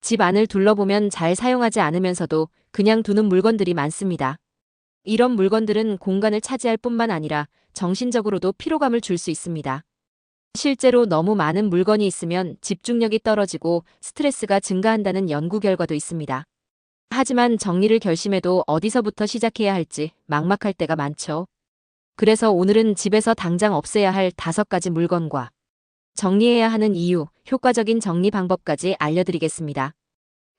집 안을 둘러보면 잘 사용하지 않으면서도 그냥 두는 물건들이 많습니다. 이런 물건들은 공간을 차지할 뿐만 아니라 정신적으로도 피로감을 줄 수 있습니다. 실제로 너무 많은 물건이 있으면 집중력이 떨어지고 스트레스가 증가한다는 연구 결과도 있습니다. 하지만 정리를 결심해도 어디서부터 시작해야 할지 막막할 때가 많죠. 그래서 오늘은 집에서 당장 없애야 할 5가지 물건과 정리해야 하는 이유, 효과적인 정리 방법까지 알려드리겠습니다.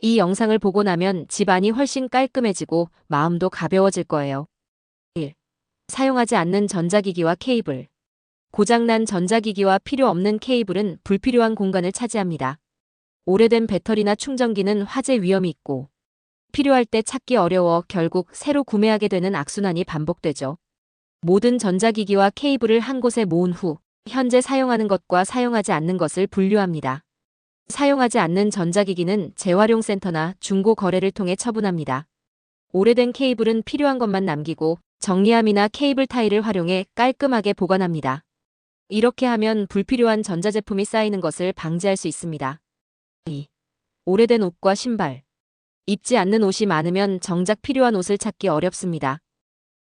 이 영상을 보고 나면 집안이 훨씬 깔끔해지고 마음도 가벼워질 거예요. 1. 사용하지 않는 전자기기와 케이블. 고장난 전자기기와 필요 없는 케이블은 불필요한 공간을 차지합니다. 오래된 배터리나 충전기는 화재 위험이 있고 필요할 때 찾기 어려워 결국 새로 구매하게 되는 악순환이 반복되죠. 모든 전자기기와 케이블을 한 곳에 모은 후 현재 사용하는 것과 사용하지 않는 것을 분류합니다. 사용하지 않는 전자기기는 재활용센터나 중고 거래를 통해 처분합니다. 오래된 케이블은 필요한 것만 남기고 정리함이나 케이블 타일을 활용해 깔끔하게 보관합니다. 이렇게 하면 불필요한 전자제품이 쌓이는 것을 방지할 수 있습니다. 2. 오래된 옷과 신발. 입지 않는 옷이 많으면 정작 필요한 옷을 찾기 어렵습니다.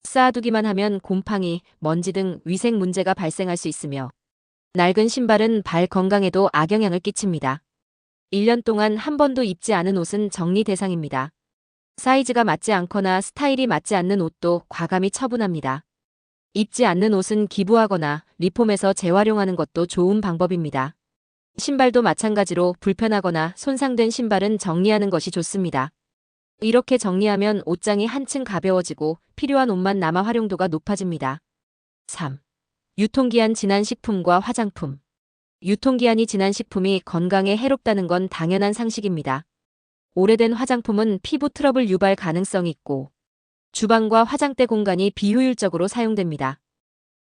쌓아두기만 하면 곰팡이, 먼지 등 위생 문제가 발생할 수 있으며 낡은 신발은 발 건강에도 악영향을 끼칩니다. 1년 동안 한 번도 입지 않은 옷은 정리 대상입니다. 사이즈가 맞지 않거나 스타일이 맞지 않는 옷도 과감히 처분합니다. 입지 않는 옷은 기부하거나 리폼해서 재활용하는 것도 좋은 방법입니다. 신발도 마찬가지로 불편하거나 손상된 신발은 정리하는 것이 좋습니다. 이렇게 정리하면 옷장이 한층 가벼워지고 필요한 옷만 남아 활용도가 높아집니다. 3. 유통기한 지난 식품과 화장품. 유통기한이 지난 식품이 건강에 해롭다는 건 당연한 상식입니다. 오래된 화장품은 피부 트러블 유발 가능성이 있고 주방과 화장대 공간이 비효율적으로 사용됩니다.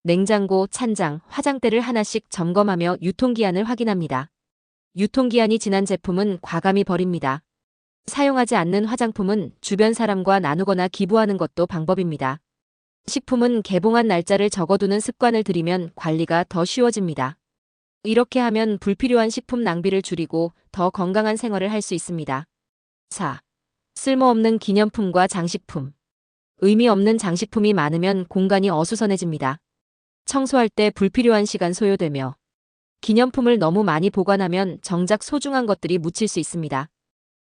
냉장고, 찬장, 화장대를 하나씩 점검하며 유통기한을 확인합니다. 유통기한이 지난 제품은 과감히 버립니다. 사용하지 않는 화장품은 주변 사람과 나누거나 기부하는 것도 방법입니다. 식품은 개봉한 날짜를 적어두는 습관을 들이면 관리가 더 쉬워집니다. 이렇게 하면 불필요한 식품 낭비를 줄이고 더 건강한 생활을 할 수 있습니다. 4. 쓸모없는 기념품과 장식품. 의미 없는 장식품이 많으면 공간이 어수선해집니다. 청소할 때 불필요한 시간 소요되며 기념품을 너무 많이 보관하면 정작 소중한 것들이 묻힐 수 있습니다.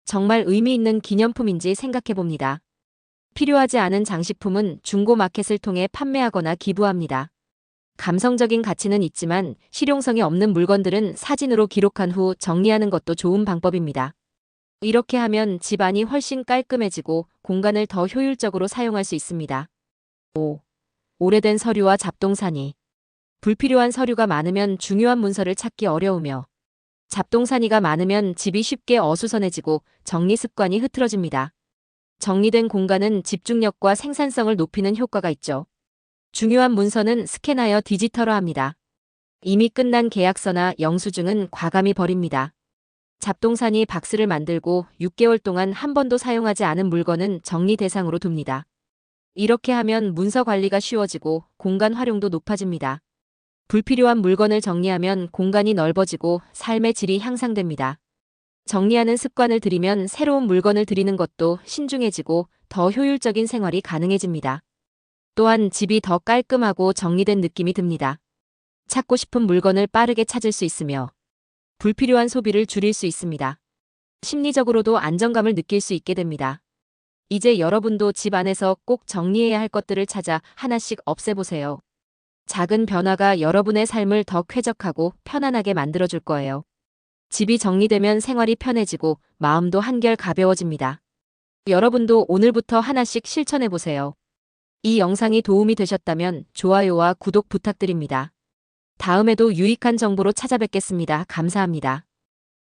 정말 의미 있는 기념품인지 생각해 봅니다. 필요하지 않은 장식품은 중고 마켓을 통해 판매하거나 기부합니다. 감성적인 가치는 있지만 실용성이 없는 물건들은 사진으로 기록한 후 정리하는 것도 좋은 방법입니다. 이렇게 하면 집안이 훨씬 깔끔해지고 공간을 더 효율적으로 사용할 수 있습니다. 5. 오래된 서류와 잡동사니. 불필요한 서류가 많으면 중요한 문서를 찾기 어려우며 잡동사니가 많으면 집이 쉽게 어수선해지고 정리 습관이 흐트러집니다. 정리된 공간은 집중력과 생산성을 높이는 효과가 있죠. 중요한 문서는 스캔하여 디지털화합니다. 이미 끝난 계약서나 영수증은 과감히 버립니다. 잡동사니 박스를 만들고 6개월 동안 한 번도 사용하지 않은 물건은 정리 대상으로 둡니다. 이렇게 하면 문서 관리가 쉬워지고 공간 활용도 높아집니다. 불필요한 물건을 정리하면 공간이 넓어지고 삶의 질이 향상됩니다. 정리하는 습관을 들이면 새로운 물건을 들이는 것도 신중해지고 더 효율적인 생활이 가능해집니다. 또한 집이 더 깔끔하고 정리된 느낌이 듭니다. 찾고 싶은 물건을 빠르게 찾을 수 있으며 불필요한 소비를 줄일 수 있습니다. 심리적으로도 안정감을 느낄 수 있게 됩니다. 이제 여러분도 집 안에서 꼭 정리해야 할 것들을 찾아 하나씩 없애보세요. 작은 변화가 여러분의 삶을 더 쾌적하고 편안하게 만들어줄 거예요. 집이 정리되면 생활이 편해지고 마음도 한결 가벼워집니다. 여러분도 오늘부터 하나씩 실천해보세요. 이 영상이 도움이 되셨다면 좋아요와 구독 부탁드립니다. 다음에도 유익한 정보로 찾아뵙겠습니다. 감사합니다.